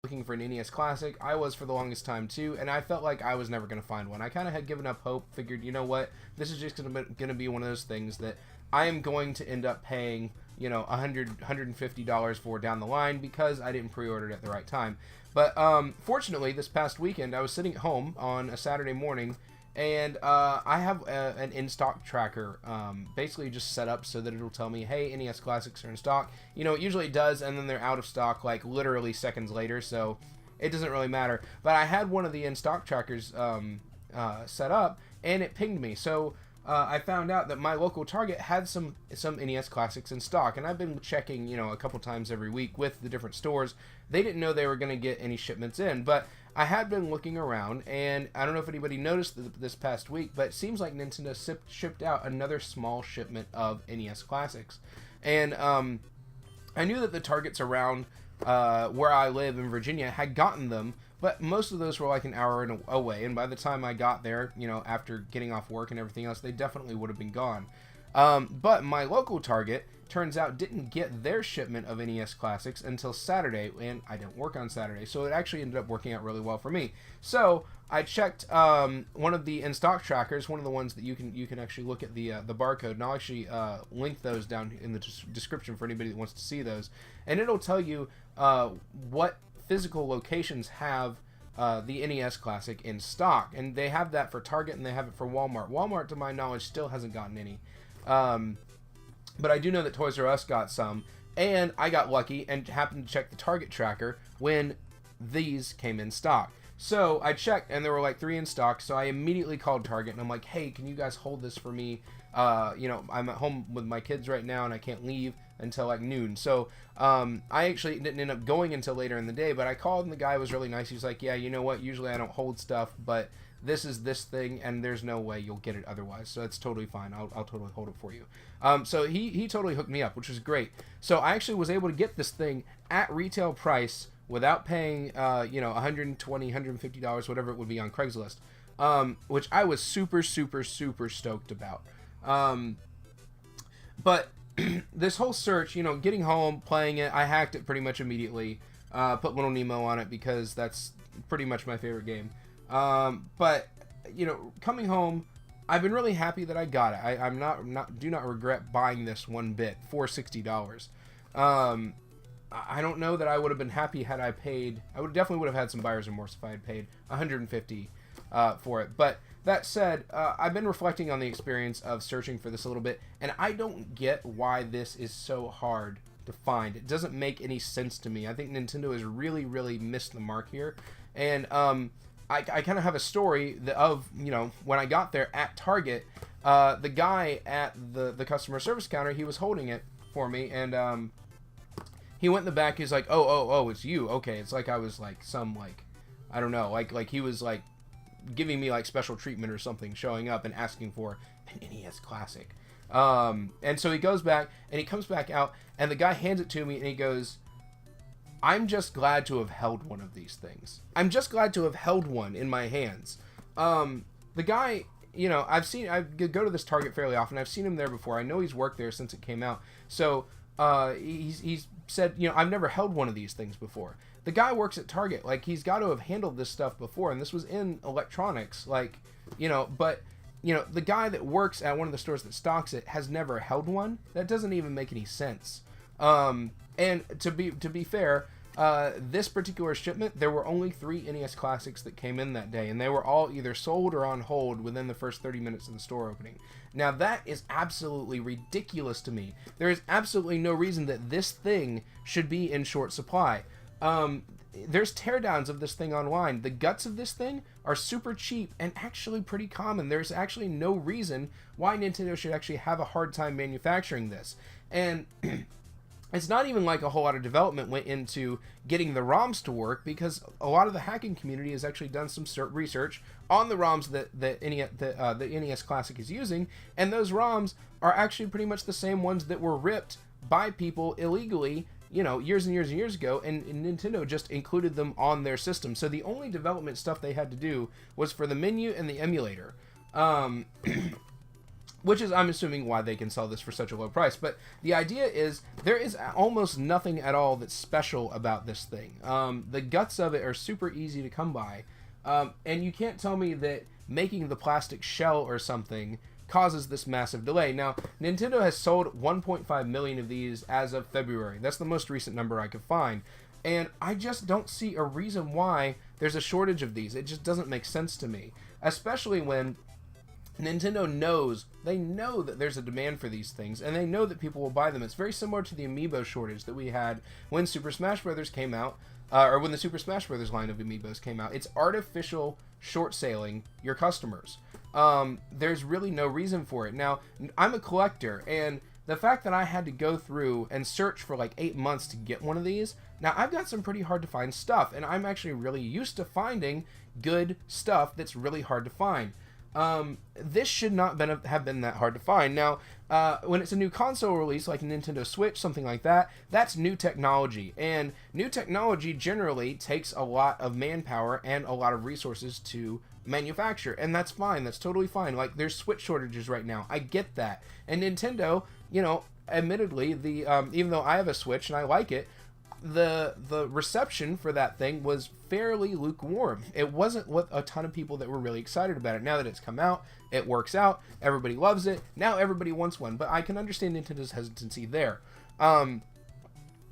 looking for an NES Classic. I was for the longest time too, and I felt like I was never going to find one. I kind of had given up hope, figured, you know what, this is just going to be one of those things that I am going to end up paying, $150 for down the line because I didn't pre-order it at the right time. But fortunately, this past weekend, I was sitting at home on a Saturday morning, and I have an in-stock tracker, basically just set up so that it'll tell me, hey, NES Classics are in stock. It usually does, and then they're out of stock, like, literally seconds later, so it doesn't really matter. But I had one of the in-stock trackers set up, and it pinged me. So I found out that my local Target had some NES Classics in stock, and I've been checking, a couple times every week with the different stores. They didn't know they were going to get any shipments in, but I had been looking around, and I don't know if anybody noticed this past week, but it seems like Nintendo shipped out another small shipment of NES Classics. And I knew that the Targets around where I live in Virginia had gotten them, but most of those were like an hour away, and by the time I got there, after getting off work and everything else, they definitely would have been gone. But my local Target, turns out, didn't get their shipment of NES Classics until Saturday, and I don't work on Saturday, so it actually ended up working out really well for me. So I checked one of the in-stock trackers, one of the ones that you can actually look at the barcode, and I'll actually link those down in the description for anybody that wants to see those, and it'll tell you what physical locations have the NES Classic in stock, and they have that for Target and they have it for Walmart. Walmart, to my knowledge, still hasn't gotten any. But I do know that Toys R Us got some, and I got lucky and happened to check the Target tracker when these came in stock. So I checked, and there were like 3 in stock, so I immediately called Target, and I'm like, hey, can you guys hold this for me? I'm at home with my kids right now, and I can't leave until like noon. So I actually didn't end up going until later in the day, but I called, and the guy was really nice. He was like, yeah, you know what, usually I don't hold stuff, but this is this thing, and there's no way you'll get it otherwise, so it's totally fine. I'll totally hold it for you. So he totally hooked me up, which was great. So I actually was able to get this thing at retail price without paying $120, $150, whatever it would be on Craigslist, which I was super, super, super stoked about. But this whole search, getting home, playing it, I hacked it pretty much immediately. Put Little Nemo on it because that's pretty much my favorite game. But coming home, I've been really happy that I got it. I'm do not regret buying this one bit for $60. I don't know that I would have been happy had I paid. I definitely would have had some buyer's remorse if I had paid $150 for it. But that said, I've been reflecting on the experience of searching for this a little bit, and I don't get why this is so hard to find. It doesn't make any sense to me. I think Nintendo has really, really missed the mark here, and I kind of have a story of when I got there at Target, the guy at the customer service counter, he was holding it for me, and he went in the back. He's like, oh, it's you. Okay, it's like I was like some like, I don't know, like he was like giving me like special treatment or something, showing up and asking for an NES Classic. And so he goes back and he comes back out, and the guy hands it to me, and he goes, I'm just glad to have held one of these things. I'm just glad to have held one in my hands. The guy, I go to this Target fairly often. I've seen him there before. I know he's worked there since it came out. So he's said, I've never held one of these things before. The guy works at Target. Like, he's got to have handled this stuff before, and this was in electronics. Like, but the guy that works at one of the stores that stocks it has never held one. That doesn't even make any sense. And to be fair, this particular shipment, there were only 3 NES Classics that came in that day, and they were all either sold or on hold within the first 30 minutes of the store opening. Now, that is absolutely ridiculous to me. There is absolutely no reason that this thing should be in short supply. There's teardowns of this thing online. The guts of this thing are super cheap and actually pretty common. There's actually no reason why Nintendo should actually have a hard time manufacturing this. And it's not even like a whole lot of development went into getting the ROMs to work, because a lot of the hacking community has actually done some research on the ROMs that the NES Classic is using, and those ROMs are actually pretty much the same ones that were ripped by people illegally, years and years and years ago, and Nintendo just included them on their system. So the only development stuff they had to do was for the menu and the emulator. which is, I'm assuming, why they can sell this for such a low price. But the idea is there is almost nothing at all that's special about this thing. The guts of it are super easy to come by, and you can't tell me that making the plastic shell or something causes this massive delay. Now, Nintendo has sold 1.5 million of these as of February. That's the most recent number I could find. And I just don't see a reason why there's a shortage of these. It just doesn't make sense to me. Especially when Nintendo knows, they know that there's a demand for these things, and they know that people will buy them. It's very similar to the Amiibo shortage that we had when Super Smash Bros. Came out, or when the Super Smash Bros. Line of Amiibos came out. It's artificial short-selling your customers. There's really no reason for it. Now, I'm a collector, and the fact that I had to go through and search for like 8 months to get one of these, now I've got some pretty hard to find stuff, and I'm actually really used to finding good stuff that's really hard to find. This should not have been that hard to find. Now, when it's a new console release, like a Nintendo Switch, something like that, that's new technology. And new technology generally takes a lot of manpower and a lot of resources to manufacture. And that's fine. That's totally fine. Like, there's Switch shortages right now. I get that. And Nintendo, you know, admittedly, even though I have a Switch and I like it, the reception for that thing was fairly lukewarm. It wasn't what a ton of people that were really excited about it. Now that it's come out, it works out, everybody loves it, now everybody wants one. But I can understand Nintendo's hesitancy there, or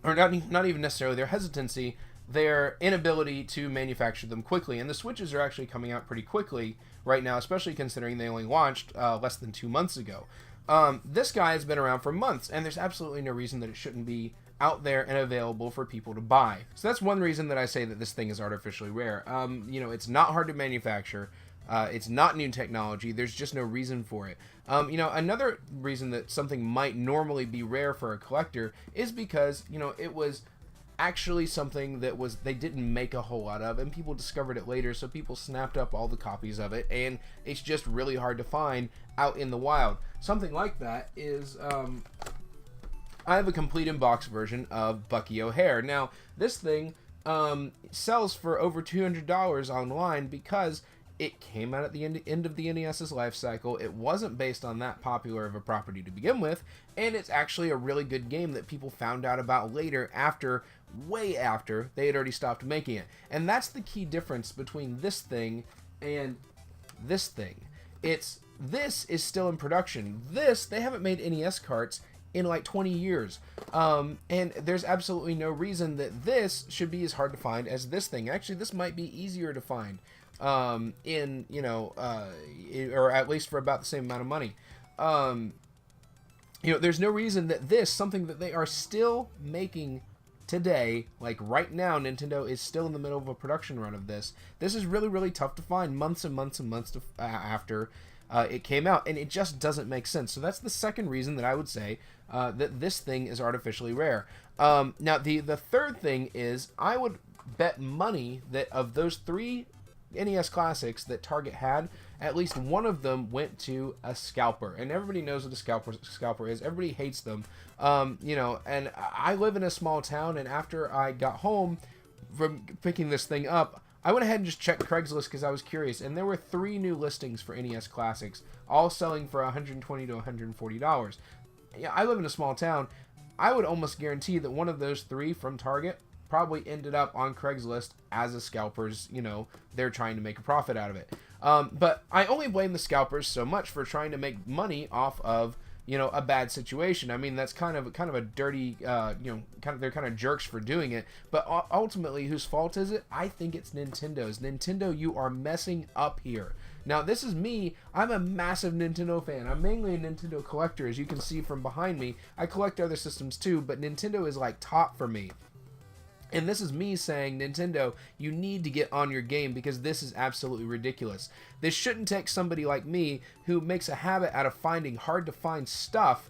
not even necessarily their hesitancy, their inability to manufacture them quickly. And the Switches are actually coming out pretty quickly right now, especially considering they only launched less than 2 months ago. This guy has been around for months, and there's absolutely no reason that it shouldn't be out there and available for people to buy. So that's one reason that I say that this thing is artificially rare. You know, it's not hard to manufacture. It's not new technology. There's just no reason for it. You know, another reason that something might normally be rare for a collector is because, you know, it was actually something that they didn't make a whole lot of, and people discovered it later, so people snapped up all the copies of it, and it's just really hard to find out in the wild. Something like that is, I have a complete in-box version of Bucky O'Hare. Now, this thing sells for over $200 online because it came out at the end of the NES's life cycle. It wasn't based on that popular of a property to begin with, and it's actually a really good game that people found out about later, way after they had already stopped making it. And that's the key difference between this thing and this thing. This is still in production. They haven't made NES carts in like 20 years. And there's absolutely no reason that this should be as hard to find as this thing. Actually, this might be easier to find, or at least for about the same amount of money. You know, there's no reason that something that they are still making today, like right now, Nintendo is still in the middle of a production run of this. This is really, really tough to find months and months and months after it came out, and it just doesn't make sense. So that's the second reason that I would say that this thing is artificially rare. Now, the third thing is, I would bet money that of those 3 NES Classics that Target had, at least one of them went to a scalper. And everybody knows what a scalper is. Everybody hates them. You know, and I live in a small town, and after I got home from picking this thing up, I went ahead and just checked Craigslist because I was curious, and there were 3 new listings for NES Classics, all selling for $120 to $140. Yeah, I live in a small town. I would almost guarantee that one of those 3 from Target probably ended up on Craigslist as a scalper's, you know, they're trying to make a profit out of it. But I only blame the scalpers so much for trying to make money off of, you know, a bad situation. I mean, that's kind of a dirty, you know, they're kind of jerks for doing it. But ultimately, whose fault is it? I think it's Nintendo's. Nintendo, you are messing up here. Now, this is me. I'm a massive Nintendo fan. I'm mainly a Nintendo collector, as you can see from behind me. I collect other systems too, but Nintendo is like top for me. And this is me saying, Nintendo, you need to get on your game because this is absolutely ridiculous. This shouldn't take somebody like me who makes a habit out of finding hard to find stuff,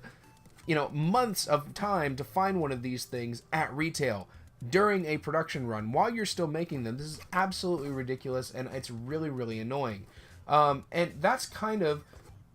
you know, months of time to find one of these things at retail during a production run while you're still making them. This is absolutely ridiculous, and it's really, really annoying. And that's kind of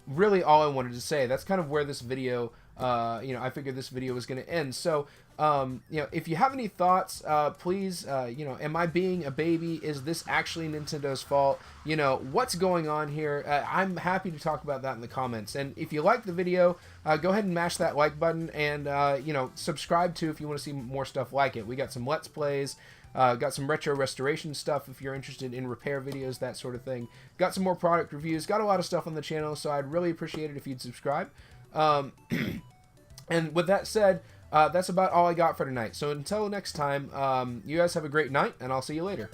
really all I wanted to say. That's kind of where this video, you know, I figured this video was going to end. So, You know, if you have any thoughts, please, you know, am I being a baby? Is this actually Nintendo's fault? You know, what's going on here? I'm happy to talk about that in the comments. And if you like the video, go ahead and mash that like button, and, you know, subscribe to if you want to see more stuff like it. We got some Let's Plays, got some retro restoration stuff if you're interested in repair videos, that sort of thing. Got some more product reviews, got a lot of stuff on the channel, so I'd really appreciate it if you'd subscribe. And with that said, that's about all I got for tonight. So until next time, you guys have a great night, and I'll see you later.